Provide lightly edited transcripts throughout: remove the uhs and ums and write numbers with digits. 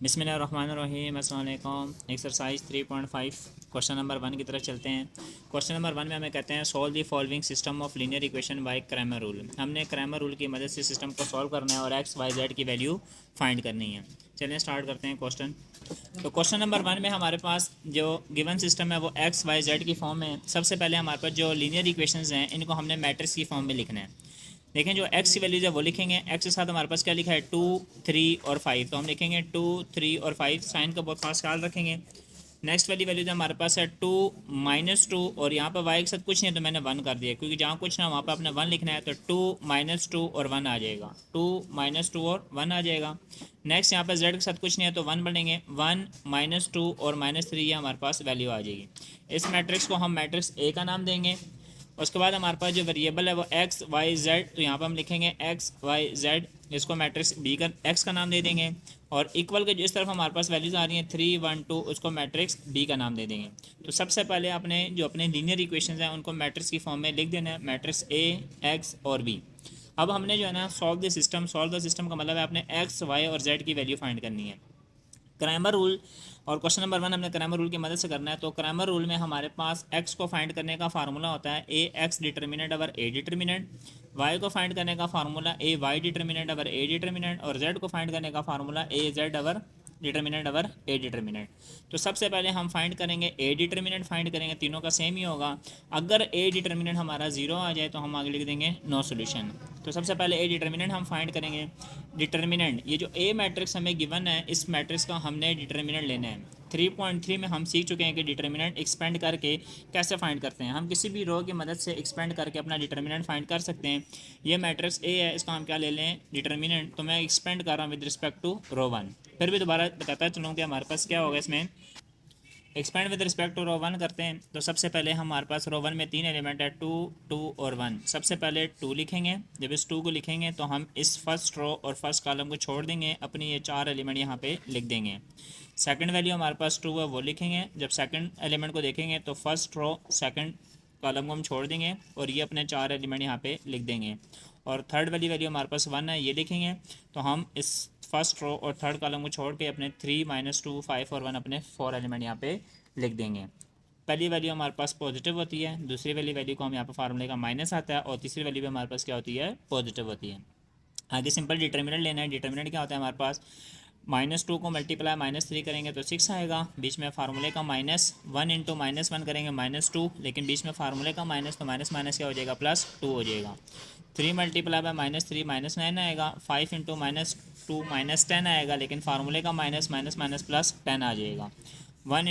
बिस्मिल्लाहिर्रहमानिर्रहीम। अस्सलाम वालेकुम। एक्सरसाइज 3.5 क्वेश्चन नंबर 1 की तरफ चलते हैं। क्वेश्चन नंबर 1 में हमें कहते हैं solve the following system of linear equation by Cramer rule. हमने क्रैमर रूल की मदद से सिस्टम को सॉल्व करना है और एक्स वाई जेड की वैल्यू फाइंड करनी है। चलिए स्टार्ट करते हैं क्वेश्चन। तो क्वेश्चन नंबर 1 में हमारे पास जो गिवन सिस्टम है वो एक्स वाई जेड की फॉर्म में है। सबसे पहले हमारे पास जो लीनियर इक्वेशंस हैं इनको हमने मैट्रिक्स की फॉर्म में लिखना है। देखें जो एक्स की वैल्यूज है वो लिखेंगे। एक्स के साथ हमारे पास क्या लिखा है 2, 3 और 5, तो हम लिखेंगे 2, 3 और 5। साइन का बहुत खास ख्याल रखेंगे। नेक्स्ट वाली वैल्यूज हमारे पास है 2, -2 और यहाँ पर वाई के साथ कुछ नहीं है तो मैंने 1 कर दिया, क्योंकि जहाँ कुछ ना वहाँ पर आपने 1 लिखना है। तो 2, -2 और 1 आ जाएगा। 2, -2 और 1 आ जाएगा। नेक्स्ट यहाँ पर जेड के साथ कुछ नहीं है तो 1 बढ़ेंगे। 1, -2 और -3 ये हमारे पास वैल्यू आ जाएगी। इस मैट्रिक्स को हम मैट्रिक्स ए का नाम देंगे। उसके बाद हमारे पास जो वेरिएबल है वो एक्स वाई जेड, तो यहाँ पर हम लिखेंगे एक्स वाई जेड। इसको मैट्रिक्स बी का एक्स का नाम दे देंगे। और इक्वल के जिस तरफ हमारे पास वैल्यूज आ रही हैं 3, 1, 2, उसको मैट्रिक्स बी का नाम दे देंगे। तो सबसे पहले आपने जो अपने लीनियर इक्वेशंस हैं उनको मैट्रिक्स की फॉर्म में लिख देना है, मैट्रिक्स ए, एक्स और बी। अब हमने जो है ना सॉल्व द सिस्टम का मतलब है आपने एक्स वाई और जेड की वैल्यू फाइंड करनी है। क्रैमर रूल और क्वेश्चन नंबर 1 हमने क्रैमर रूल की मदद से करना है। तो क्रैमर रूल में हमारे पास एक्स को फाइंड करने का फार्मूला होता है A X determinant over A determinant, Y को फाइंड करने का formula A Y determinant over A determinant, और जेड को फाइंड करने का formula A Z over determinant over A determinant. तो सबसे पहले हम फाइंड करेंगे ए डिटर्मिनेंट फाइंड करेंगे, तीनों का सेम ही होगा। अगर ए डिटर्मिनेंट हमारा 0 आ जाए तो हम आगे लिख देंगे नो सोल्यूशन। तो सबसे पहले ए डिटर्मिनेंट हम फाइंड करेंगे। डिटर्मिनेंट ये जो ए मैट्रिक्स हमें गिवन है इस मैट्रिक्स का हमने डिटर्मिनेंट लेना है। 3.3 में हम सीख चुके हैं कि डिटर्मिनेंट एक्सपेंड करके कैसे फाइंड करते हैं। हम किसी भी रो की मदद से एक्सपेंड करके अपना डिटर्मिनेंट फाइंड कर सकते हैं। ये मैट्रिक्स ए है, इसका हम क्या ले लें डिटर्मिनेंट। तो मैं एक्सपेंड कर रहा हूँ विद रिस्पेक्ट टू रो 1। फिर भी दोबारा बताता चलूँ कि हमारे पास क्या होगा इसमें। एक्सपेंड विद रिस्पेक्ट टू रो 1 करते हैं। तो सबसे पहले हमारे पास रो 1 में 3 एलिमेंट है 2, 2 और 1। सबसे पहले 2 लिखेंगे। जब इस 2 को लिखेंगे तो हम इस फर्स्ट रो और फर्स्ट कॉलम को छोड़ देंगे, अपनी ये 4 एलिमेंट यहाँ पे लिख देंगे। सेकंड वैल्यू हमारे पास 2 है वो लिखेंगे। जब सेकंड एलिमेंट को देखेंगे तो फर्स्ट रो सेकंड कॉलम को हम छोड़ देंगे और ये अपने 4 एलिमेंट यहाँ पे लिख देंगे। और थर्ड वाली वैल्यू हमारे पास 1 है, ये लिखेंगे। तो हम इस फर्स्ट रो और थर्ड कॉलम को छोड़ के अपने 3, -2, 5 और 1 अपने 4 एलिमेंट यहाँ पे लिख देंगे। पहली वैल्यू हमारे पास पॉजिटिव होती है, दूसरी वाली वैल्यू को हम यहाँ पर फार्मूले का माइनस आता है, और तीसरी वैल्यू भी हमारे पास क्या होती है पॉजिटिव होती है। आगे सिंपल डिटर्मिनेंट लेना है। डिटर्मिनेंट क्या होता है हमारे पास, -2 को मल्टीप्लाई -3 करेंगे तो 6 आएगा। बीच में फार्मूले का -1 इंटू -1 करेंगे -2, लेकिन बीच में फार्मूले का माइनस तो माइनस माइनस क्या हो जाएगा +2 हो जाएगा। 3 मल्टीप्लाई बाय -3 -9 आएगा। 5 इंटू -2 -10 आएगा, लेकिन फार्मूले का माइनस माइनस माइनस +10 आ जाएगा। 1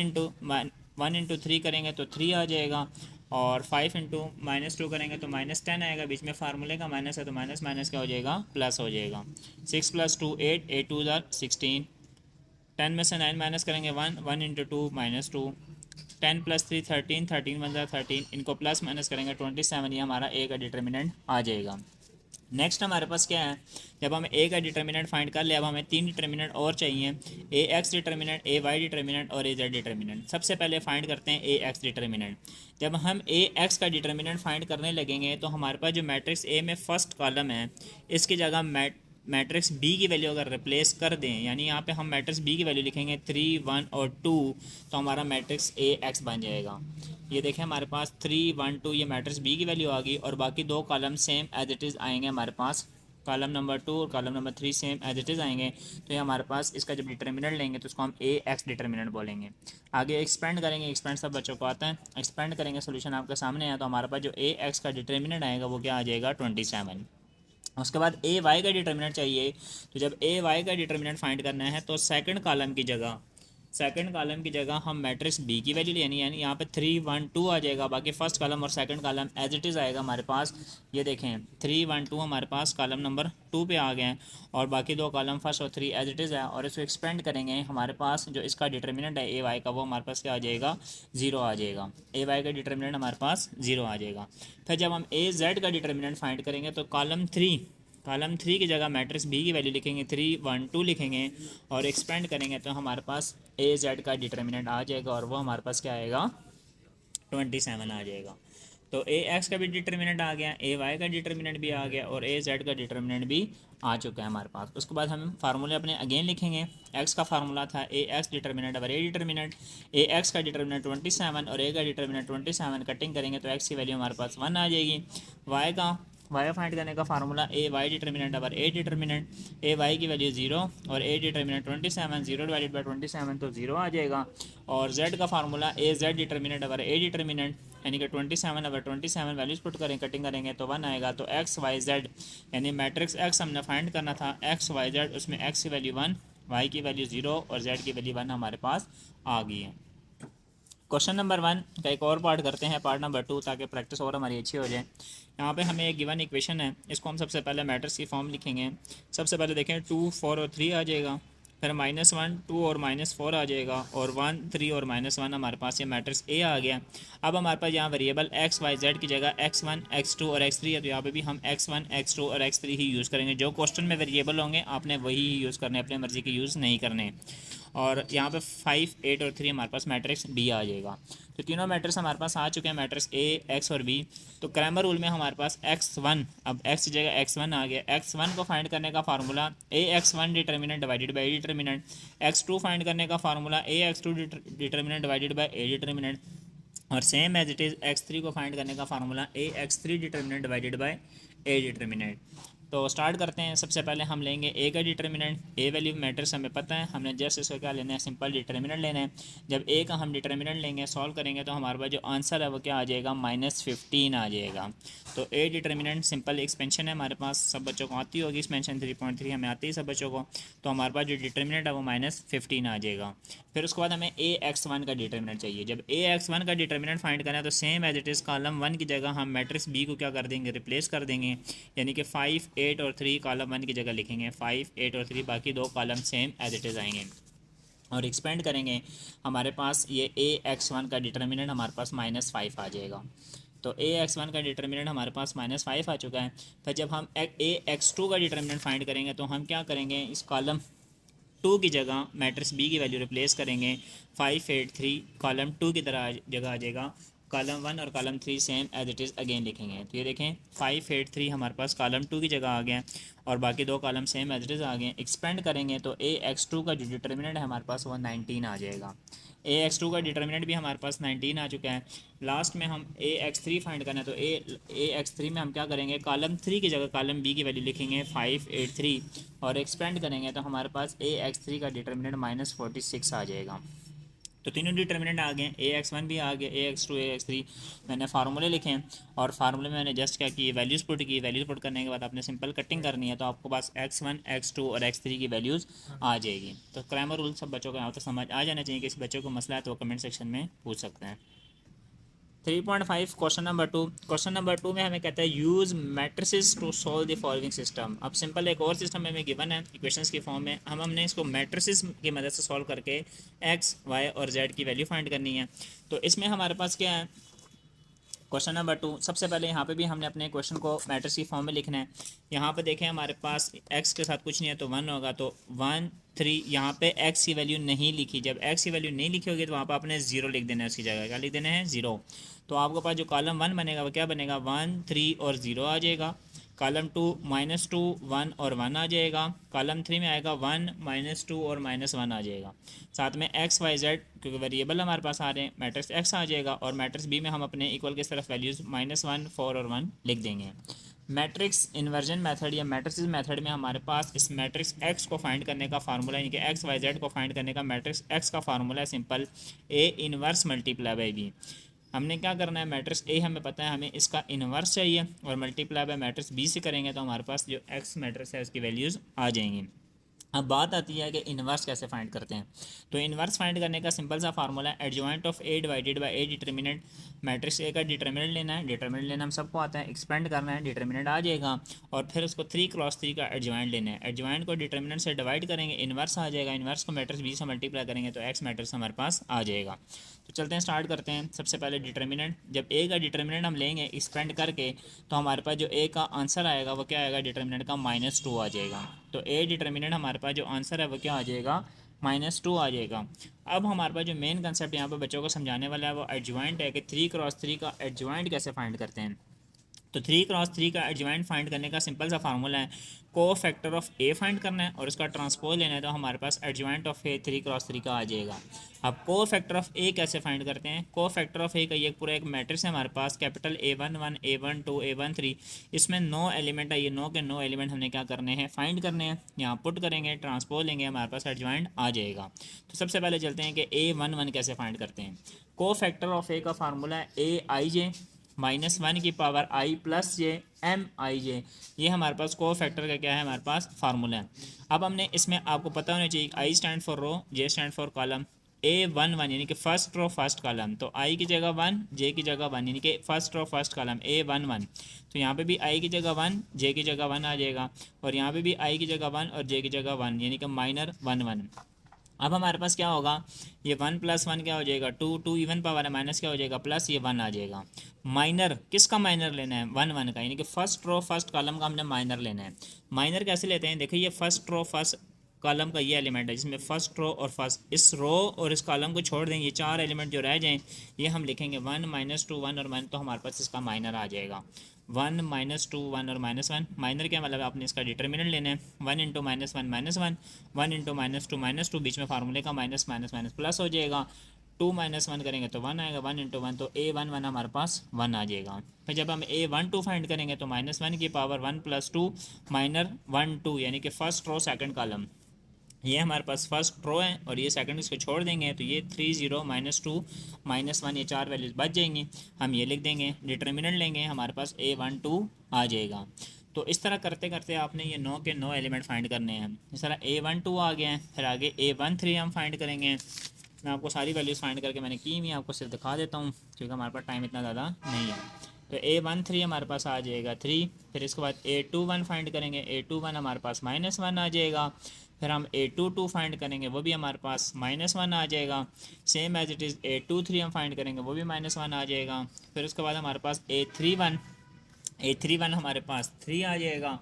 इंटू 3 करेंगे तो 3 आ जाएगा, और 5 इंटू -2 करेंगे तो -10 आएगा। बीच में फार्मूले का माइनस है तो माइनस माइनस क्या हो जाएगा प्लस हो जाएगा। 6 + 2 8, 8 2 16। 10 में से 9 माइनस करेंगे 1, 1 इंटू 2 -2। 10 + 3 13, 13 1 13। इनको प्लस माइनस करेंगे 27। ये हमारा ए का डिटर्मिनेंट आ जाएगा। नेक्स्ट हमारे पास क्या है, जब हम ए का डिटर्मिनेंट फाइंड कर ले, अब हमें 3 डिटर्मिनेंट और चाहिए। ए एक्स डिटर्मिनेंट, ए वाई डिटर्मिनेंट और ए जेड डिटर्मिनेंट। सबसे पहले फाइंड करते हैं ए एक्स डिटर्मिनेंट। जब हम ए एक्स का डिटर्मिनेंट फाइंड करने लगेंगे तो हमारे पास जो मैट्रिक्स ए में फर्स्ट कॉलम है इसकी जगह मैट्रिक्स बी की वैल्यू अगर रिप्लेस कर दें, यानी यहाँ पे हम मैट्रिक्स बी की वैल्यू लिखेंगे 3, 1 और 2, तो हमारा मैट्रिक्स ए एक्स बन जाएगा। ये देखें हमारे पास 3, 1, 2 ये मैट्रिक्स बी की वैल्यू आ गई, और बाकी दो column same as it is आएंगे हमारे पास। कॉलम नंबर 2 और column number 3 same as it is आएंगे। तो ये हमारे पास इसका जब डिटर्मिनेंट लेंगे तो उसको हम ए एक्स डिटर्मिनेंट बोलेंगे। आगे एक्सपेंड करेंगे, एक्सपेंड सब बच्चों को आता है। एक्सपेंड करेंगे, सोल्यूशन आपके सामने है। तो हमारे पास जो ए एक्स का डिटर्मिनेंट आएगा वो क्या आ जाएगा 27। उसके बाद ए वाई का डिटर्मिनेंट चाहिए। तो जब ए वाई का डिटर्मिनेंट फाइंड करना है तो सेकंड कॉलम की जगह हम मैट्रिक्स बी की वैल्यू लेनी है, यानी यहाँ पे 3, 1, 2 आ जाएगा। बाकी फर्स्ट कॉलम और second column as it is आएगा हमारे पास। ये देखें 3, 1, 2 हमारे पास कॉलम नंबर 2 पे आ गए हैं, और बाकी दो कॉलम फर्स्ट और 3 एज इट इज़ है। और इसको एक्सपेंड करेंगे, हमारे पास जो इसका डिटर्मिनेंट है ए वाई का वो हमारे पास क्या आ जाएगा 0 आ जाएगा। ए वाई का डिटर्मिनेंट हमारे पास 0 आ जाएगा। फिर जब हम ए जेड का डिटर्मिनेंट फाइंड करेंगे तो कॉलम 3 की जगह मैट्रिक्स बी की वैल्यू लिखेंगे 3, 1, 2 लिखेंगे, और एक्सपेंड करेंगे तो हमारे पास ए जेड का डिटर्मिनेंट आ जाएगा, और वो हमारे पास क्या आएगा 27 आ जाएगा। तो ए एक्स का भी डिटर्मिनेंट आ गया, ए वाई का डिटर्मिनेंट भी आ गया और ए जेड का डिटर्मिनेंट भी आ चुका है हमारे पास। उसके बाद हम फार्मूले अपने अगेन लिखेंगे। एक्स का फार्मूला था ए एक्स डिटर्मिनेंट और ए डिटर्मिनेंट। ए एक्स का डिटर्मिनेंट 27 और ए का डिटर्मिनेंट 27, कटिंग करेंगे तो एक्स की वैल्यू हमारे पास 1 आ जाएगी। वाई फाइंड करने का फार्मूला ए वाई डिटर्मिनेंट और ए डिटर्मिनेंट। ए वाई की वैल्यू 0 और ए डिटर्मिनेंट 27, 0 डिवाइडेड बाई 27 तो 0 आ जाएगा। और जेड का फार्मूला ए जेड डिटर्मिनेंट और ए डिटर्मिनेंट, यानी कि 27/27 वैल्यूज पुट करें, कटिंग करेंगे तो 1 आएगा। तो एक्स वाई जेड यानी मैट्रिक्स एक्स हमने फाइंड करना था, एक्स वाई जेड, उसमें एक्स की वैल्यू 1, वाई की वैल्यू 0 और जेड की वैल्यू 1 हमारे पास आ गई है। क्वेश्चन नंबर 1 का एक और पार्ट करते हैं, पार्ट नंबर 2, ताकि प्रैक्टिस और हमारी अच्छी हो जाए। यहाँ पे हमें एक गिवन इक्वेशन है, इसको हम सबसे पहले मैट्रिक्स की फॉर्म लिखेंगे। सबसे पहले देखें 2, 4 और 3 आ जाएगा, फिर -1, 2 और -4 आ जाएगा, और 1, 3 और -1 हमारे पास ये मैट्रिक्स ए आ गया। अब हमारे पास यहाँ वेरिएबल एक्स वाई जेड की जगह x1, x2 और x3 है, तो यहाँ पे भी हम x1, x2 और x3 ही यूज़ करेंगे। जो क्वेश्चन में वेरिएबल होंगे आपने वही यूज़ करने, अपने मर्जी के यूज़ नहीं करने। और यहाँ पे 5, 8 और 3 हमारे पास मैट्रिक्स बी आ जाएगा। तो तीनों मैट्रिक्स हमारे पास आ चुके हैं, मैट्रिक्स ए, एक्स और बी। तो क्रैमर रूल में हमारे पास x1, अब x की जगह x1 आ गया। x1 को फाइंड करने का formula A x1 determinant divided by A determinant. x2 find करने का formula A x2 determinant divided by A determinant. और same as it is x3 को फाइंड करने का formula A x3 determinant divided by A determinant. तो start करते हैं। सबसे पहले हम लेंगे ए का डिटर्मिनेंट। ए वैल्यू मैट्रिक्स हमें पता है, हमने जस्ट इसको क्या लेना है, सिंपल डिटर्मिनेंट लेना है। जब ए का हम डिटर्मिनेंट लेंगे, सॉल्व करेंगे तो हमारे पास जो आंसर है वो क्या आ जाएगा, -15 आ जाएगा। तो ए डिटर्मिनेंट सिंपल एक्सपेंशन है, हमारे पास सब बच्चों को आती होगी एक्सपेंशन, 3.3 हमें आती है सब बच्चों को। तो हमारे पास जो डिटर्मिनेंट है वो -15 आ जाएगा। फिर उसके बाद हमें ए x1 का डिटर्मिनेंट चाहिए। जब ए x1 का डिटर्मिनेंट फाइंड करना है तो same as it is column 1 की जगह हम मैट्रिक्स बी को क्या कर देंगे, रिप्लेस कर देंगे। यानी कि 5, 8 और 3 कॉलम 1 की जगह लिखेंगे, 5, 8 और 3, बाकी दो column same as it is आएंगे। और एक्सपेंड करेंगे, हमारे पास ये ए x1 का डिटर्मिनेंट हमारे पास -5 आ जाएगा। तो ए x1 का डिटर्मिनेंट हमारे पास -5 आ चुका है। फिर जब हम ए x2 का डिटर्मिनेंट फाइंड करेंगे तो हम क्या करेंगे, इस कॉलम 2 की जगह मैट्रिक्स बी की वैल्यू रिप्लेस करेंगे। 5, 8, 3 कॉलम 2 की तरह जगह आ जाएगा। कॉलम 1 और column 3 same as it is again लिखेंगे। तो ये देखें 5, 8, 3 हमारे पास कॉलम 2 की जगह आ गया और बाकी दो column same as it is आ गए। एक्सपेंड करेंगे तो ए x2 का जो डिटर्मिनेंट है हमारे पास वो 19 आ जाएगा। ए x2 का डिटर्मिनेंट भी हमारे पास 19 आ चुका है। लास्ट में हम ए x3 फाइंड करना है, तो ए x3 में हम क्या करेंगे, कॉलम 3 की जगह कॉलम बी की वैल्यू लिखेंगे 5, 8, 3 और एक्सपेंड करेंगे तो हमारे पास ए x3 का डिटर्मिनेंट -46 आ जाएगा। तो तीनों डिटर्मिनेंट आ गए, ए x1 भी आ गया, ए x2, ए x3। मैंने फार्मूले लिखे हैं और फार्मूले में मैंने जस्ट क्या की, वैल्यूज़ पुट की। वैल्यूज़ पुट करने के बाद आपने सिंपल कटिंग करनी है तो आपको पास x1, x2 और x3 की वैल्यूज़ आ जाएगी। तो क्रैमर रूल सब बच्चों को यहाँ तक समझ आ जाना चाहिए। किसी बच्चों को मसला है तो वो कमेंट सेक्शन में पूछ सकते हैं। 3.5 क्वेश्चन नंबर 2। क्वेश्चन नंबर 2 में हमें कहता है use matrices to solve the following system. अब सिंपल एक और सिस्टम हमें गिवन है इक्वेशंस की फॉर्म में, हमने इसको मैट्रिसेस की मदद से सॉल्व करके एक्स, वाई और जेड की वैल्यू फाइंड करनी है। तो इसमें हमारे पास क्या है, क्वेश्चन नंबर 2। सबसे पहले यहाँ पे भी हमने अपने क्वेश्चन को मैट्रिक्स की फॉर्म में लिखना है। यहाँ पे देखें हमारे पास x के साथ कुछ नहीं है तो 1 होगा, तो 1, 3। यहाँ पे x की वैल्यू नहीं लिखी, जब x की वैल्यू नहीं लिखी होगी तो वहाँ पर आपने 0 लिख देना है, उसकी जगह क्या लिख देना है, 0। तो आपके पास जो कॉलम 1 बनेगा वो क्या बनेगा, 1, 3 और 0 आ जाएगा। कॉलम 2 -2, 1 और 1 आ जाएगा। कॉलम 3 में आएगा 1, -2 और -1 आ जाएगा। साथ में एक्स, वाई, जेड क्योंकि वेरिएबल हमारे पास आ रहे हैं, मैट्रिक्स एक्स आ जाएगा और मैट्रिक्स बी में हम अपने इक्वल की तरफ वैल्यूज़ -1, 4 और 1 लिख देंगे। मैट्रिक्स इन्वर्जन मेथड या मैट्रिक्स मेथड में हमारे पास इस मैट्रिक्स एक्स को फाइंड करने का फार्मूला, यानी कि एक्स, वाई, जेड को फाइंड करने का मैट्रिक्स एक्स का फार्मूला है simple A inverse multiply by B. हमने क्या करना है, मैट्रिक्स ए हमें पता है, हमें इसका इन्वर्स चाहिए और मल्टीप्लाई बाय मैट्रिक्स बी से करेंगे तो हमारे पास जो एक्स मैट्रिक्स है उसकी वैल्यूज़ आ जाएंगी। अब बात आती है कि इन्वर्स कैसे फाइंड करते हैं। तो इन्वर्स फाइंड करने का सिंपल सा फार्मूला है adjoint of A divided by A determinant. Matrix A का डिटर्मिनेंट लेना है, डिटर्मिनेंट लेना हम सबको आता है, एक्सपेंड करना है, डिटर्मिनेंट आ जाएगा और फिर उसको 3×3 का एडजॉइंट लेना है। एडजॉइंट को डिटर्मिनेंट से डिवाइड करेंगे, इन्वर्स आ जाएगा, इन्वर्स को मैट्रिक्स बी से मल्टीप्लाई करेंगे तो एक्स मैट्रिक्स हमारे पास आ जाएगा। तो चलते हैं, स्टार्ट करते हैं। सबसे पहले डिटर्मिनेंट, जब ए का डिटर्मिनेंट हम लेंगे एक्सपेंड करके तो हमारे पास जो ए का आंसर आएगा वो क्या आएगा, डिटर्मिनेंट का -2 आ जाएगा। तो ए डिटर्मिनेंट हमारे पास जो आंसर है वो क्या आ जाएगा, -2 आ जाएगा। अब हमारे पास जो मेन कंसेप्ट यहाँ पर बच्चों को समझाने वाला है वो एडजॉइंट है कि 3x3 का एडजॉइंट कैसे फाइंड करते हैं। तो 3x3 का एडजॉइंट फाइंड करने का सिंपल सा फार्मूला है, को फैक्टर ऑफ ए फाइंड करना है और उसका ट्रांसपोज लेना है, तो हमारे पास एडजॉइंट ऑफ ए 3x3 का आ जाएगा। अब को फैक्टर ऑफ ए कैसे फाइंड करते हैं, को फैक्टर ऑफ ए का ये पूरा एक मैट्रिक्स है हमारे पास, कैपिटल A11 A12 A13, इसमें 9 एलिमेंट है, ये 9 के 9 एलिमेंट हमने क्या करने हैं, फाइंड करने हैं। यहाँ पुट करेंगे, ट्रांसपोज लेंगे, हमारे पास एडजॉइंट आ जाएगा। तो सबसे पहले चलते हैं कि A11 कैसे फाइंड करते हैं। को फैक्टर ऑफ ए का फार्मूला है AIJ -1 की power I plus J MIJ, ये हमारे पास को फैक्टर का क्या है, हमारे पास फार्मूला है। अब हमने इसमें आपको पता होना चाहिए, I stand for row, J stand for column, A11 यानी कि फर्स्ट रो फर्स्ट कॉलम, तो I की जगह 1, J की जगह 1, यानी कि first row first column A11। तो यहाँ पे भी I की जगह 1, J की जगह 1 आ जाएगा, और यहाँ पे भी I की जगह 1 और J की जगह 1, यानी कि -1 1। अब हमारे पास क्या होगा, ये 1 + 1 क्या हो जाएगा 2, 2 इवन पावर है, माइनस क्या हो जाएगा प्लस, ये 1 आ जाएगा। माइनर किसका माइनर लेना है, 1 1 का, यानी कि फर्स्ट रो फर्स्ट कॉलम का हमने माइनर लेना है। माइनर कैसे लेते हैं, देखिए ये फर्स्ट रो फर्स्ट कॉलम का ये एलिमेंट है, जिसमें फर्स्ट रो और फर्स्ट, इस रो और इस कॉलम को छोड़ देंगे, ये 4 एलिमेंट जो रह जाएँ ये हम लिखेंगे 1 -2 1 और 1, तो हमारे पास इसका माइनर आ जाएगा 1 -2 1 और -1। माइनर क्या मतलब, आपने इसका डिटर्मिनेंट लेना है, 1 × -1 -1, 1 × -2 बीच में फार्मूले का माइनस माइनस माइनस प्लस हो जाएगा, 2 - 1 करेंगे तो 1 आएगा, 1 × 1 तो A11 हमारे पास 1 आ जाएगा। फिर जब हम A12 फाइंड करेंगे तो -1 की पावर 1 + 2 -1 2, यानी कि फर्स्ट रो सेकंड कॉलम, ये हमारे पास फर्स्ट रो है और ये सेकंड इसको छोड़ देंगे, तो ये 3 0 -2 -1, ये 4 वैल्यूज़ बच जाएंगी, हम ये लिख देंगे, डिटर्मिनेंट लेंगे, हमारे पास A12 आ जाएगा। तो इस तरह करते करते आपने ये 9 के 9 एलिमेंट फाइंड करने हैं। इस तरह A12 आ गया है, फिर आगे A13 हम फाइंड करेंगे। मैं आपको सारी वैल्यूज़ फाइंड करके मैंने की हुई, आपको सिर्फ दिखा देता हूँ क्योंकि हमारे पास टाइम इतना ज़्यादा नहीं है। तो A13 हमारे पास आ जाएगा 3, फिर इसके बाद A21 फाइंड करेंगे, A21 हमारे पास -1 आ जाएगा, फिर हम A22 फाइंड करेंगे, वो भी हमारे पास -1 आ जाएगा। Same as it is A23 हम फाइंड करेंगे, वो भी -1 आ जाएगा। फिर उसके बाद हमारे पास A31 हमारे पास 3 आ जाएगा,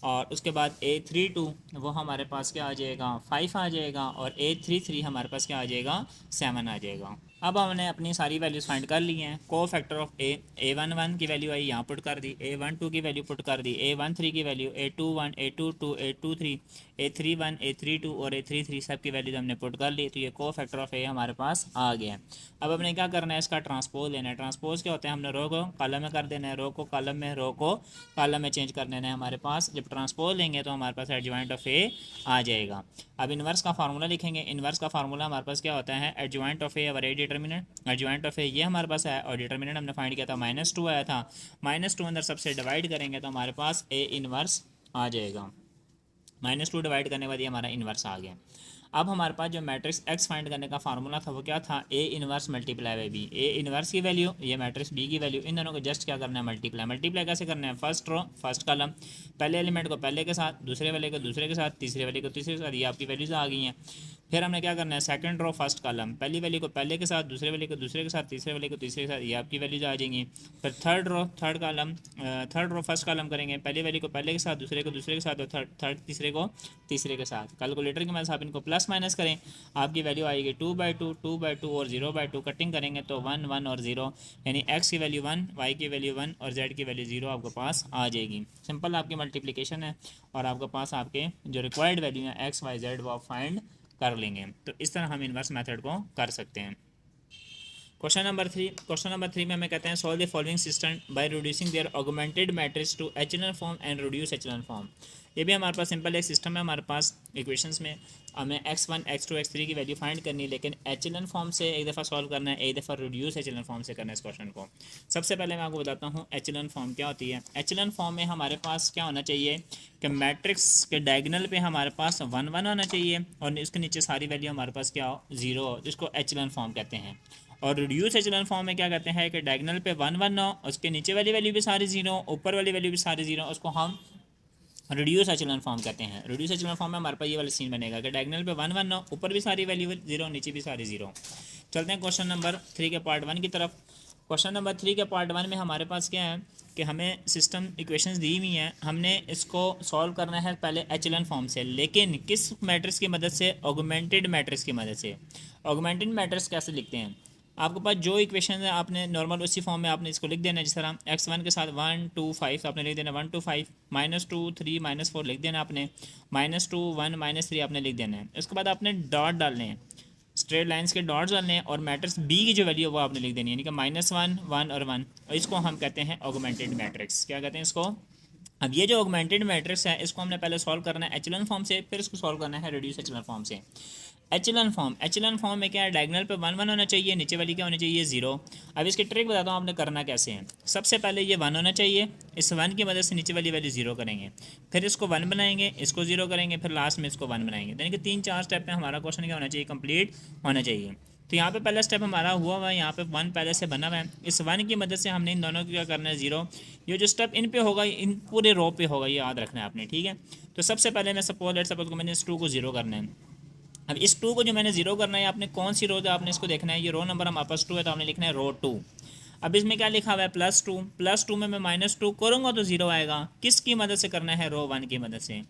और उसके बाद A32 वो हमारे पास क्या आ जाएगा 5 आ जाएगा, और A33 हमारे पास क्या आ जाएगा 7 आ जाएगा। अब हमने अपनी सारी वैल्यूज़ फाइंड कर ली हैं। को फैक्टर ऑफ A11 की वैल्यू आई, यहाँ पुट कर दी, A12 की वैल्यू पुट कर दी, A13 की value, A21 A22 A23 A31 A32 और A33 सब की वैल्यूज हमने पुट कर ली, तो ये को फैक्टर ऑफ A हमारे पास आ गया है। अब हमने क्या करना है, इसका ट्रांसपोज लेना है। ट्रांसपोज क्या होता है, हमने रो को कॉलम में कर देना है, रो को कॉलम में, रो को कॉलम में चेंज कर देना है हमारे पास। जब ट्रांसपोज लेंगे तो हमारे पास एडजॉइंट ऑफ A आ जाएगा। अब इन्वर्स का फार्मूला लिखेंगे। इन्वर्स का फार्मूला हमारे पास क्या होता है, एडजॉइंट ऑफ A और A determinant. Adjoint of A ये हमारे पास है, और डिटर्मिनेंट हमने फाइंड किया था -2 आया था, -2 अंदर सबसे डिवाइड करेंगे तो हमारे पास A इन्वर्स आ जाएगा। -2 डिवाइड करने के बाद ये हमारा इन्वर्स आ गया। अब हमारे पास जो मैट्रिक्स एक्स फाइंड करने का फार्मूला था वो क्या था, A inverse multiply by B. A inverse की वैल्यू, ये मैट्रिक्स B की वैल्यू, इन दोनों को जस्ट क्या करना है, मल्टीप्लाई। मल्टीप्लाई कैसे करना है, फर्स्ट रो फर्स्ट कॉलम, पहले एलिमेंट को पहले के साथ, दूसरे वाले को दूसरे के साथ, तीसरे वाले को तीसरे के साथ, ये आपकी वैल्यूज आ गई हैं। फिर हमने क्या करना है, सेकंड रो फर्स्ट कॉलम, पहली वैल्यू को पहले के साथ, दूसरे वाले को दूसरे के साथ, तीसरे वाले को तीसरे के साथ, ये आपकी वैल्यूज आ जाएंगी। फिर third row third column, third row first column करेंगे, पहली वैल्यू को पहले के साथ, दूसरे को दूसरे के साथ, और थर्ड तीसरे को तीसरे के साथ। कैलकुलेटर की मदद से आप इनको प्लस माइनस करें, आपकी वैल्यू आएगी 2/2 2/2 और 0/2। कटिंग करेंगे तो 1 1 और 0, यानी x की वैल्यू 1, y की वैल्यू 1 और z की वैल्यू 0 आपके पास आ जाएगी। सिंपल आपकी मल्टीप्लिकेशन है, और आपके पास आपके जो रिक्वायर्ड वैल्यू है x y z वो आप फाइंड कर लेंगे। तो इस तरह हम इन्वर्स मेथड को कर सकते हैं। क्वेश्चन नंबर 3 में हमें कहते हैं solve the following system by reducing their augmented matrix to echelon form and reduce echelon form. ये भी हमारे पास सिंपल एक सिस्टम है। हमारे पास इक्वेशंस में हमें x1 x2 x3 की वैल्यू फाइंड करनी है, लेकिन एचेलॉन फॉर्म से एक दफ़ा सॉल्व करना है, एक दफ़ा रिड्यूस एचेलॉन फॉर्म से करना है इस क्वेश्चन को। सबसे पहले मैं आपको बताता हूँ एचेलॉन फॉर्म क्या होती है। एचेलॉन फॉर्म में हमारे पास क्या होना चाहिए कि मैट्रिक्स के डायगोनल पे हमारे पास 1 1 होना चाहिए, और इसके नीचे सारी वैल्यू हमारे पास क्या हो 0 हो, जिसको एचेलॉन फॉर्म कहते हैं। और रिड्यूस एचेलॉन फॉर्म में क्या कहते हैं कि डायगोनल पे 1 1 हो, उसके नीचे वाली वैल्यू भी सारी 0, ऊपर वाली वैल्यू भी सारी 0, उसको हम रिड्यूस एचेलॉन फॉर्म कहते हैं। रिड्यूस एचेलॉन फॉर्म में हमारे पास ये वाला सीन बनेगा कि डायगोनल पे 1 1 हो, ऊपर भी सारी वैल्यू 0, नीचे भी सारी 0। चलते हैं क्वेश्चन नंबर 3 के पार्ट 1 की तरफ। क्वेश्चन नंबर 3 के पार्ट 1 में हमारे पास क्या है कि हमें सिस्टम इक्वेशंस दी हुई हैं, हमने इसको सॉल्व करना है पहले एचेलॉन फॉर्म से, लेकिन किस मैट्रिक्स की मदद से, ऑगमेंटेड मैट्रिक्स की मदद से। ऑगमेंटेड मैट्रिक्स कैसे लिखते हैं, आपके पास जो इक्वेशन है आपने नॉर्मल उसी फॉर्म में आपने इसको लिख देना है। जिस तरह x1 के साथ 1 2 5 आपने लिख देना, 1 2 5 -2 3 -4 लिख देना आपने, -2 1 -3 आपने लिख देना है। उसके बाद आपने डॉट डालने हैं, स्ट्रेट लाइंस के डॉट्स डालने हैं और मैट्रिक्स बी की जो वैल्यू है वो आपने लिख देनी है, यानी कि -1 1 और 1। और इसको हम कहते हैं ऑगमेंटेड मैट्रिक्स। क्या कहते हैं इसको? अब ये जो ऑगमेंटेड मैट्रिक्स है इसको हमने पहले सॉल्व करना है एचेलॉन फॉर्म से, फिर इसको सॉल्व करना है रिड्यूस एचेलॉन फॉर्म से। एचेलॉन फॉर्म में क्या है, डायगोनल पे 1 1 होना चाहिए, नीचे वाली क्या होनी चाहिए 0। अब इसकी ट्रिक बताता हूँ आपने करना कैसे है। सबसे पहले ये 1 होना चाहिए, इस 1 की मदद से नीचे वाली वैल्यू 0 करेंगे, फिर इसको 1 बनाएंगे, इसको 0 करेंगे, फिर लास्ट में इसको 1 बनाएंगे। यानी कि 3-4 स्टेप में हमारा क्वेश्चन क्या होना चाहिए, कंप्लीट होना चाहिए। तो यहाँ पे पहला स्टेप हमारा हुआ है, यहाँ पे 1 पहले से बना हुआ है, इस 1 की मदद से हमने इन दोनों को क्या करना है 0। ये जो स्टेप इन पे होगा इन पूरे रो पे होगा, ये याद रखना है आपने, ठीक है। तो सबसे पहले मैं सपोज को मैंने इस 2 को 0 करना है। अब इस 2 को जो मैंने 0 करना है, आपने कौन सी रो है आपने इसको देखना है। ये रो नंबर हमारे पास 2 है तो आपने लिखना है रो 2। अब इसमें क्या लिखा हुआ है +2 में मैं -2 करूँगा तो 0 आएगा। किसकी मदद से करना है, रो 1 की मदद से।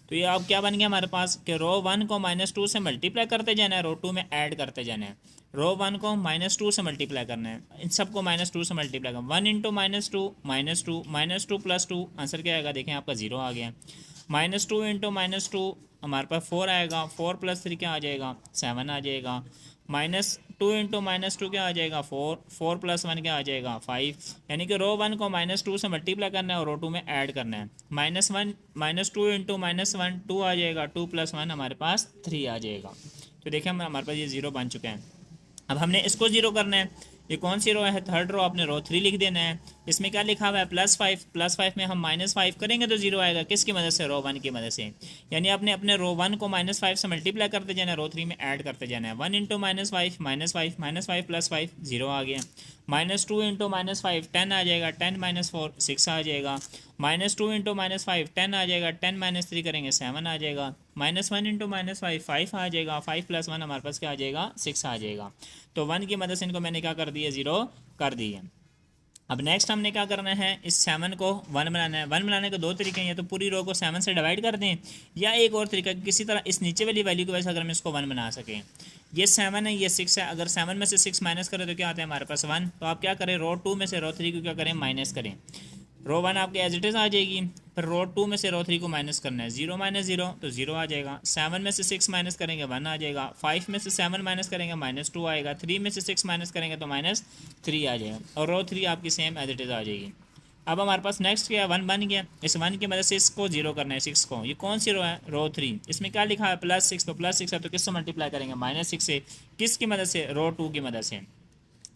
तो ये अब क्या बन गया हमारे पास कि रो 1 को -2 से मल्टीप्लाई करते जाना है, रो 2 में ऐड करते जाना है। रो 1 को -2 से मल्टीप्लाई करना है, इन सबको -2 से मल्टीप्लाई करना, 1 × -2 -2 + 2 आंसर क्या आएगा, देखें आपका 0 आ गया। -2 × -2 हमारे पास 4 आएगा, 4 + 3 क्या आ जाएगा 7 आ जाएगा। -2 × -2 क्या आ जाएगा 4, 4 + 1 क्या आ जाएगा 5। यानी कि रो 1 को -2 से मल्टीप्लाई करना है और रो 2 में ऐड करना है। -2 × -1 2 आ जाएगा, 2 + 1 हमारे पास 3 आ जाएगा। तो देखिए हमारे पास ये 0 बन चुके हैं। अब हमने इसको 0 करना है। ये कौन सी रो है, थर्ड रो, आपने रो 3 लिख देना है। इसमें क्या लिखा हुआ है +5 में हम -5 करेंगे तो 0 आएगा। किसकी मदद से, रो 1 की मदद से। यानी आपने अपने रो 1 को -5 से मल्टीप्लाई करते जाना है, रो 3 में ऐड करते जाना है। 1 × -5 -5 -5 + 5 0 आ गया। -2 × -5 10 आ जाएगा, 10 - 4 6 आ जाएगा। -2 × -5 10 आ जाएगा, 10 - 3 करेंगे 7 आ जाएगा। -1 × -5 5 आ जाएगा, 5 + 1 हमारे पास क्या आ जाएगा 6 आ जाएगा। तो 1 की मदद से इनको मैंने क्या कर दिया 0 कर दिए। अब नेक्स्ट हमने क्या करना है, इस 7 को 1 बनाना है। 1 बनाने के 2 तरीके हैं, या तो पूरी रो को 7 से डिवाइड कर दें, या एक और तरीका किसी तरह इस नीचे वाली वैल्यू की वजह से अगर हम इसको 1 बना सकें। ये 7 है, ये 6 है, अगर 7 में से 6 माइनस करें तो क्या आता है हमारे पास 1। तो आप क्या करें, रो 2 में से रो 3 को क्या करें माइनस करें। रो 1 आपके एज इट इज़ आ जाएगी, फिर रो 2 में से रो 3 को माइनस करना है। 0 - 0 तो 0 आ जाएगा। 7 में से 6 माइनस करेंगे 1 आ जाएगा। 5 में से 7 माइनस करेंगे -2 आएगा। 3 में से 6 माइनस करेंगे तो -3 आ जाएगा, और रो 3 आपकी सेम एज इट इज़ आ जाएगी। अब हमारे पास नेक्स्ट क्या है, 1 बन गया। इस 1 की मदद से इसको 0 करना है, 6 को। ये कौन सी रो है, रो 3। इसमें क्या लिखा है +6, तो +6 है तो किससे मल्टीप्लाई करेंगे -6 से। किसकी मदद से, रो 2 की मदद से।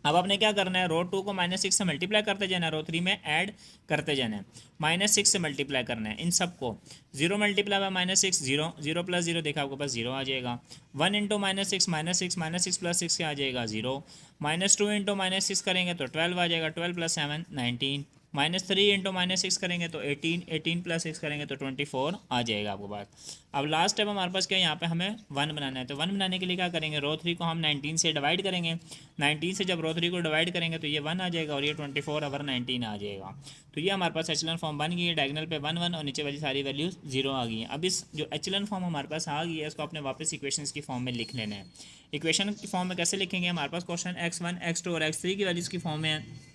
अब आपने क्या करना है, रो 2 को -6 से मल्टीप्लाई करते जाना है, रो 3 में ऐड करते जाना है। -6 से मल्टीप्लाई करना है इन सबको। 0 मल्टीप्लाई बाय -6 0, 0 + 0 देखा आपके पास 0 आ जाएगा। 1 × -6 -6 + 6 क्या आ जाएगा 0। -2 × -6 करेंगे तो 12 आ जाएगा, 12 + 7 19। -3 × -6 करेंगे तो 18, 18 + 6 करेंगे तो 24 आ जाएगा आपके पास। अब लास्ट स्टेप हमारे पास क्या है, यहाँ पे हमें 1 बनाना है। तो 1 बनाने के लिए क्या करेंगे, रो 3 को हम 19 से डिवाइड करेंगे। 19 से जब रो 3 को डिवाइड करेंगे तो ये 1 आ जाएगा, और ये 24 और 19 आ जाएगा। तो ये हमारे पास एचेलॉन फॉर्म बन गई है। डायगोनल पे 1 1 और नीचे वाली सारी वैल्यूज 0 आ गई हैं। अब इस जो एचेलॉन फॉर्म हमारे पास आ गई है, इसको आपने वापस इक्वेशंस की फॉर्म में लिख लेना है। इक्वेशन की फॉर्म में कैसे लिखेंगे, हमारे पास क्वेश्चन x1 x2 और x3 की वैल्यूज़ की फॉर्म में है।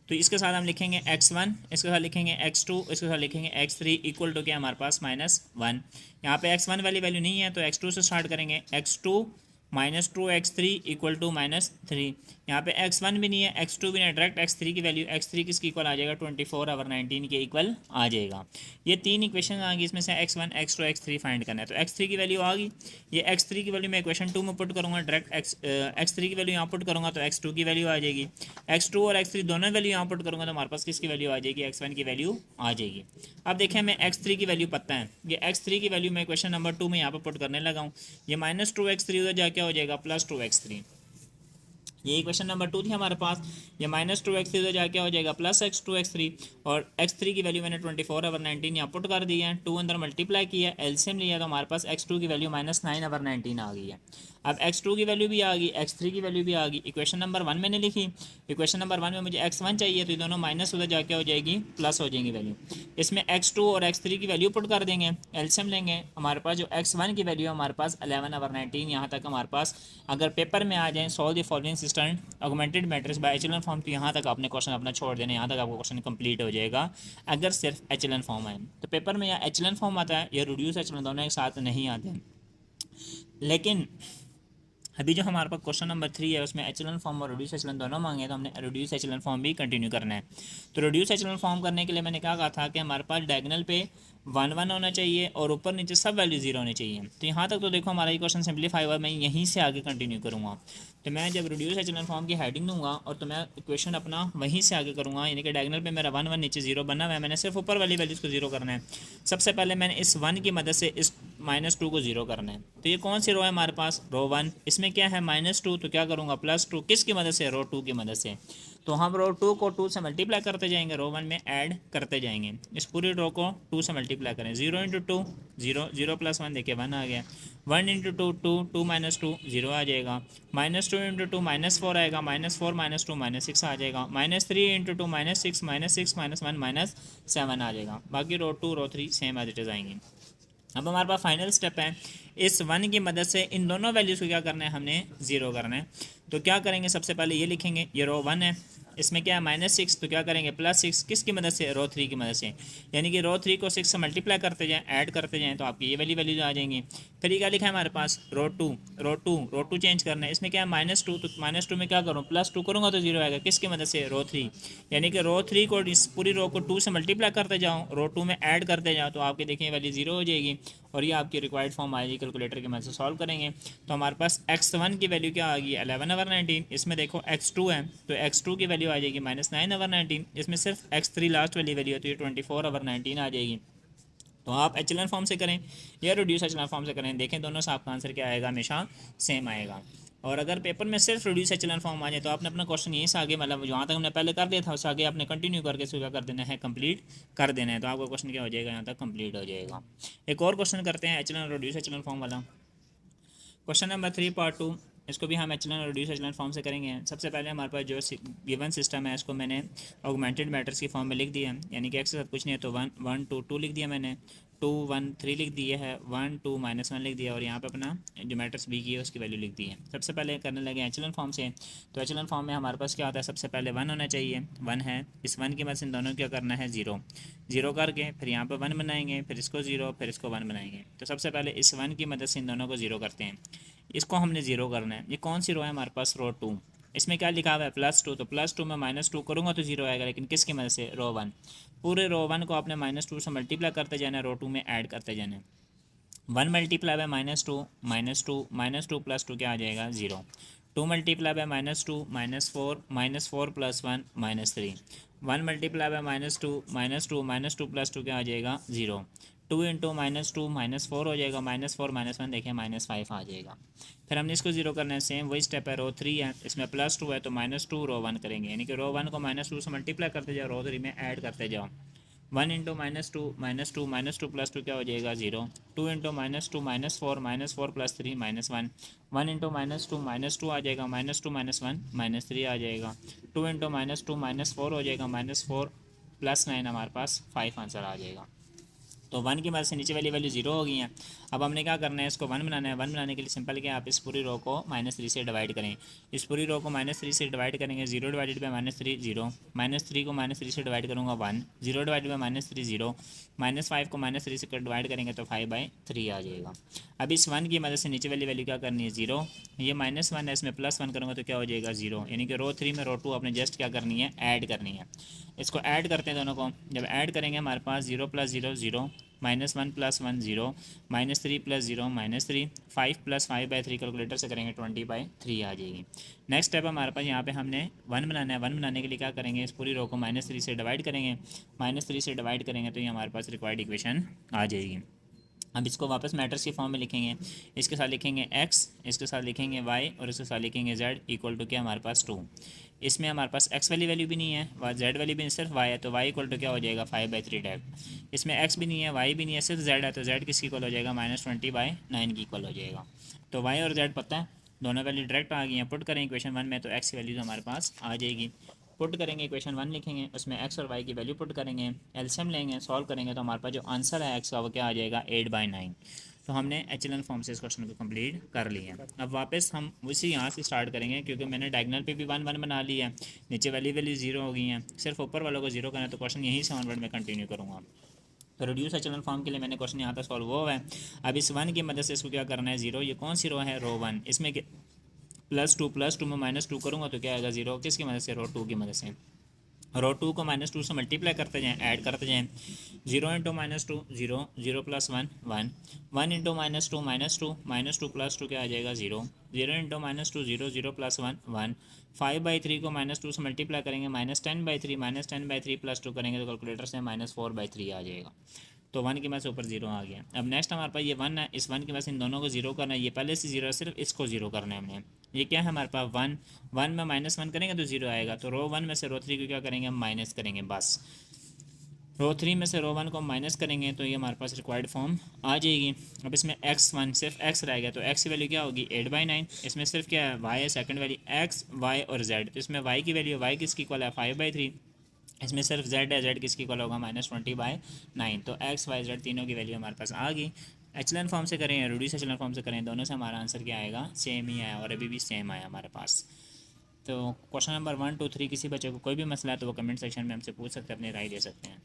तो इसके साथ हम लिखेंगे x1, इसके साथ लिखेंगे x2, इसके साथ लिखेंगे x3 इक्वल टू क्या हमारे पास -1। यहाँ पे x1 वाली वैल्यू नहीं है तो x2 से स्टार्ट करेंगे। x2 -2 x3 equal to -3। यहाँ पे x1 भी नहीं है, x2 भी नहीं है, डायरेक्ट x3 की वैल्यू, x3 किसकी इक्वल आ जाएगा 24 और 19 के इक्वल आ जाएगा। ये 3 इक्वेशन आ गई, इसमें से x1 x2 x3 फाइंड करना है। तो x3 की वैल्यू आ गई, ये x3 की वैल्यू मैं इक्वेशन 2 में पुट करूँगा, डायरेक्ट x3 की वैल्यू यहाँ पुट करूँगा तो x2 की वैल्यू आ जाएगी। x2 और x3 दोनों वैल्यू यहाँ पुट करूँगा तो हमारे पास किसकी वैल्यू आ जाएगी, x1 की वैल्यू आ जाएगी। अब देखें हमें x3 की वैल्यू पता है, ये x3 की वैल्यू मैं इक्वेशन नंबर 2 में यहाँ पर पुट करने लगा हूँ। ये -2 x3 उधर जाके हो जाएगा +2 x3। ये इक्वेशन नंबर 2 थी हमारे पास। ये -2 x3 उधर जाके हो जाएगा +2 x3, और x3 की वैल्यू मैंने 24 और 19 यहाँ पुट कर दी है। 2 अंदर मल्टीप्लाई किया, एलसीएम लिया तो हमारे पास x2 की वैल्यू -9 और 19 आ गई है। अब x2 की वैल्यू भी आ गई, x3 की वैल्यू भी आ गई। इक्वेशन नंबर 1 मैंने लिखी, इक्वेशन नंबर 1 में मुझे x1 चाहिए, तो ये दोनों माइनस उधर जाके हो जाएगी प्लस हो जाएंगी वैल्यू। इसमें x2 और x3 की वैल्यू पुट कर देंगे, एलसीएम लेंगे। हमारे पास जो x1 की वैल्यू है हमारे पास 11/19, यहाँ तक हमारे पास अगर पेपर में आ जाए solve the following system augmented matrix by echelon form, तो यहाँ तक आपने क्वेश्चन अपना छोड़ देना, यहाँ तक आपका क्वेश्चन कंप्लीट हो जाएगा अगर सिर्फ एचेलॉन फॉर्म है। तो पेपर में या एचेलॉन फॉर्म आता है या रिड्यूस एचेलॉन, दोनों एक साथ नहीं आते हैं। लेकिन अभी जो हमारे पास क्वेश्चन नंबर 3 है उसमें एचेलॉन फॉर्म और रिड्यूस एचेलॉन दोनों मांगे, तो हमने रिड्यूस एचेलॉन फॉर्म भी कंटिन्यू करना है। तो रिड्यूस एचेलॉन फॉर्म करने के लिए मैंने क्या कहा था कि हमारे पास डायगोनल पे 1 1 होना चाहिए और ऊपर नीचे सब वैल्यू 0 होनी चाहिए। तो यहाँ तक तो देखो हमारा ये क्वेश्चन सिंप्लीफाई हुआ, मैं यहीं से आगे कंटिन्यू करूँगा। तो मैं जब रिड्यूस एचेलॉन फॉर्म की हेडिंग दूंगा और तो मैं इक्वेशन अपना वहीं से आगे करूँगा, यानी कि डायगोनल पे मेरा 1 1 नीचे 0 बना हुआ है, मैंने सिर्फ ऊपर वाली वैल्यूज़ को 0 करना है। सबसे पहले मैंने इस 1 की मदद से इस -2 को 0 करना है। तो ये कौन सी रो है हमारे पास, रो 1, इसमें क्या है -2, तो क्या करूँगा +2, किसकी मदद से, रो 2 की मदद से। तो हम रो 2 को 2 से मल्टीप्लाई करते जाएंगे, रो 1 में ऐड करते जाएंगे। इस पूरी रो को 2 से मल्टीप्लाई करें, 0 × 2 0, 0 + 1 देखिए 1 आ गया, 1 × 2 2, 2 - 2 0 आ जाएगा, -2 × 2 -4 आएगा, -4 - 2 -6 आ जाएगा, -3 × 2 -6 -6 -1 -7 आ जाएगा। बाकी रो 2 रो 3 सेम एज इट इज़ आएंगे। अब हमारे पास फाइनल स्टेप है, इस 1 की मदद से इन दोनों वैल्यूज़ को क्या करना है, हमने 0 करना है। तो क्या करेंगे, सबसे पहले ये लिखेंगे, ये रो 1 है, इसमें क्या है -6, तो क्या करेंगे +6, किसकी मदद से, रो 3 की मदद से। यानी कि रो 3 को 6 से मल्टीप्लाई करते जाएं, ऐड करते जाएं, तो आपकी ये वाली वैल्यूज आ जाएंगी। फिर ये क्या लिखा है हमारे पास, रो 2 चेंज करना है, इसमें क्या है -2, तो -2 में क्या करूँ, +2 करूँगा तो 0 आएगा, किसकी मदद से, रो 3। यानी कि रो 3 को इस पूरी रो को 2 से मल्टीप्लाई करते जाओ, रो 2 में ऐड करते जाओ, तो आपके देखिए वैल्यू 0 हो जाएगी और ये आपकी रिक्वायर्ड फॉर्म आएगी। कैलकुलेटर की मदद से सॉल्व करेंगे तो हमारे पास x1 की वैल्यू क्या आ गई, 11/19। इसमें देखो x2 है, तो x2 की वैल्यू आ जाएगी -9/19। इसमें सिर्फ x3 लास्ट वाली वैल्यू है, तो ये 24/19 आ जाएगी। तो आप एचेलॉन फॉर्म से करें या रिड्यूस एचेलॉन फॉर्म से करें, देखें दोनों से आपका आंसर क्या आएगा, हमेशा सेम आएगा। और अगर पेपर में सिर्फ रिड्यूस एचेलॉन फॉर्म आ जाए तो आपने अपना क्वेश्चन यहीं से आगे, मतलब जहाँ तक हमने पहले कर दिया था उससे आगे आपने कंटिन्यू करके इसको क्या कर देना है, कंप्लीट कर देना है। तो आपका क्वेश्चन क्या हो जाएगा, यहाँ तक कंप्लीट हो जाएगा। एक और क्वेश्चन करते हैं एचेलॉन रिड्यूस एचेलॉन फॉर्म वाला, क्वेश्चन नंबर 3 पार्ट 2। इसको भी हम एचेलॉन और रिड्यूस एचेलॉन फॉर्म से करेंगे। सबसे पहले हमारे पास जो गिवन सिस्टम है इसको मैंने ऑगमेंटेड मैट्रिक्स की फॉर्म में लिख दिया है, यानी कि एक्स के साथ कुछ नहीं है तो 1 1 2 2 लिख दिया मैंने, 2 1 3 लिख दिया है, 1 2 -1 लिख दिया और यहाँ पे अपना जो मैट्रिक्स बी की है उसकी वैल्यू लिख दी है। सबसे पहले करने लगे एचेलॉन फॉर्म से। तो एचेलॉन फॉर्म में हमारे पास क्या होता है, सबसे पहले 1 होना चाहिए, 1 है, इस 1 के बाद इन दोनों क्या करना है, 0 करके फिर यहाँ पर 1 बनाएंगे, फिर इसको 0, फिर इसको 1 बनाएंगे। तो सबसे पहले इस 1 की मदद से इन दोनों को 0 करते हैं, इसको हमने 0 करना है। ये कौन सी रो है हमारे पास, रो 2। इसमें क्या लिखा हुआ है +2, तो +2 में -2 करूँगा तो 0 आएगा, लेकिन किसकी मदद से, रो 1। पूरे रो 1 को आपने -2 से मल्टीप्लाई करते जाना है, रो 2 में ऐड करते जाना है। 1 मल्टीप्लाई बाय -2 -2 + 2 क्या आ जाएगा, 0। 2 मल्टीप्लाई बाय -2 -4 -4 + 1 -3। 1 मल्टीप्लाई बाय -2 -2 + 2 क्या आ जाएगा, 0। 2 × -2 -4 हो जाएगा, -4 -1 देखिए -5 आ जाएगा। फिर हमने इसको 0 करना है, सेम वही स्टेप है, रो 3 है, इसमें +2 है तो -2 रो 1 करेंगे, यानी कि रो 1 को -2 से मल्टीप्लाई करते जाओ, रो 3 में ऐड करते जाओ। 1 × -2 -2 + 2 क्या हो जाएगा, 0। 2 × -2 -4 -4 + 3 -1। 1 × -2 आ जाएगा, -2 -1 -3 आ जाएगा। 2 × -2 -4 हो जाएगा, -4 + 9 हमारे पास 5 आंसर आ जाएगा। तो 1 की मदद से नीचे वाली वैल्यू 0 हो गई है। अब हमने क्या करना है, इसको 1 बनाना है। 1 बनाने के लिए सिंपल क्या है, आप इस पूरी रो को -3 से डिवाइड करें। इस पूरी रो को -3 से डिवाइड करेंगे, 0 डिवाइडेड बाय -3 0, -3 को -3 से डिवाइड करूँगा 1, 0 डिवाइडेड बाय -3 0, -5 को -3 से डिवाइड करेंगे तो 5/3 आ जाएगा। अब इस 1 की मदद से नीचे वाली वैल्यू क्या करनी है, 0। ये -1 है, इसमें +1 करूँगा तो क्या हो जाएगा, 0। यानी कि रो 3 में रो 2 आपने जस्ट क्या करनी है, ऐड करनी है। इसको ऐड करते हैं दोनों को, जब ऐड करेंगे हमारे पास 0 + 0 0, -1 + 1 0, -3 + 0 -3, 5 + 5/3 कैलकुलेटर से करेंगे 20/3 आ जाएगी। नेक्स्ट स्टेप हमारे पास यहाँ पे हमने 1 बनाना है। 1 बनाने के लिए क्या करेंगे, इस पूरी रो को -3 से डिवाइड करेंगे। -3 से डिवाइड करेंगे तो ये हमारे पास रिक्वायर्ड इक्वेशन आ जाएगी। अब इसको वापस मैट्रिक्स की फॉर्म में लिखेंगे, इसके साथ लिखेंगे x, इसके साथ लिखेंगे y और इसके साथ लिखेंगे z इक्वल टू क्या हमारे पास 2। इसमें हमारे पास x वाली वैल्यू भी नहीं है, z वाली भी नहीं, सिर्फ y है, तो y इक्वल टू क्या हो जाएगा, 5/3 टैप। इसमें x भी नहीं है, y भी नहीं है, सिर्फ z है, तो z किसकी इक्वल हो जाएगा, -20/9 की इक्वल हो जाएगा। तो y और z पता है, दोनों वैल्यू डायरेक्ट आ गई हैं। पुट करें इक्वेशन 1 में तो एक्स की वैल्यू हमारे पास आ जाएगी। पुट करेंगे इक्वेशन 1 लिखेंगे, उसमें एक्स और वाई की वैल्यू पुट करेंगे, एलसीएम लेंगे, सॉल्व करेंगे तो हमारे पास जो आंसर है एक्स का वो क्या आ जाएगा 8/9। तो हमने एचएलएन फॉर्म से इस क्वेश्चन को कंप्लीट कर लिया। अब वापस हम उसी यहाँ से स्टार्ट करेंगे क्योंकि मैंने डायगोनल पे भी 1 1 बना लिया है, नीचे वाली वैल्यू 0 हो गई हैं, सिर्फ ऊपर वालों को 0 करना है तो क्वेश्चन यहीं से ऑनवर्ड में कंटिन्यू करूँगा। तो रिड्यूस एचएलएन फॉर्म के लिए मैंने क्वेश्चन यहाँ तक सॉल्व हुआ है। अब इस 1 की मदद से इसको क्या करना है, 0, ये कौन सी रो है, रो 1, इसमें +2 में -2 करूँगा तो क्या आएगा 0, किसकी मदद से, रो 2 की मदद से। रो 2 को -2 से मल्टीप्लाई करते जाएं, ऐड करते जाएं, 0 इंटू -2 0, 0 + 1 1, 1 इंटू -2 -2, -2 + 2 क्या आ जाएगा 0, 0 इंटू -2 0, 0 + 1 1, 5/3 को -2 से मल्टीप्लाई करेंगे, -10/3, -10/3 + 2 करेंगे तो कैलकुलेटर से -4/3 आ जाएगा। तो 1 की वजह से ऊपर 0 आ गया। अब नेक्स्ट हमारे पास ये 1 है, इस 1 की वजह से इन दोनों को 0 करना है, ये पहले से 0 है, सिर्फ इसको 0 करना है हमने। ये क्या है हमारे पास 1, 1 में -1 करेंगे तो 0 आएगा, तो रो 1 में से रो 3 को क्या करेंगे हम माइनस करेंगे, बस रो 3 में से रो 1 को माइनस करेंगे तो ये हमारे पास रिक्वायर्ड फॉर्म आ जाएगी। अब इसमें x1 सिर्फ x रह गया तो x की वैल्यू क्या होगी 8/9, इसमें सिर्फ क्या है y है, सेकंड वैल्यू x y और z, तो इसमें y की वैल्यू y किसकी इक्वल है 5/3, इसमें सिर्फ z है, z किसकी इक्वल होगा -20/9, तो x y z तीनों की वैल्यू हमारे पास आ गई। एचलन फॉर्म से करें या रिड्यूस एचलन फॉर्म से करें, दोनों से हमारा आंसर क्या आएगा, सेम ही आया और अभी भी सेम आया हमारे पास। तो क्वेश्चन नंबर 1 2 3 किसी बच्चे को कोई भी मसला है तो वो कमेंट सेक्शन में हमसे पूछ सकते हैं, अपनी राय दे सकते हैं।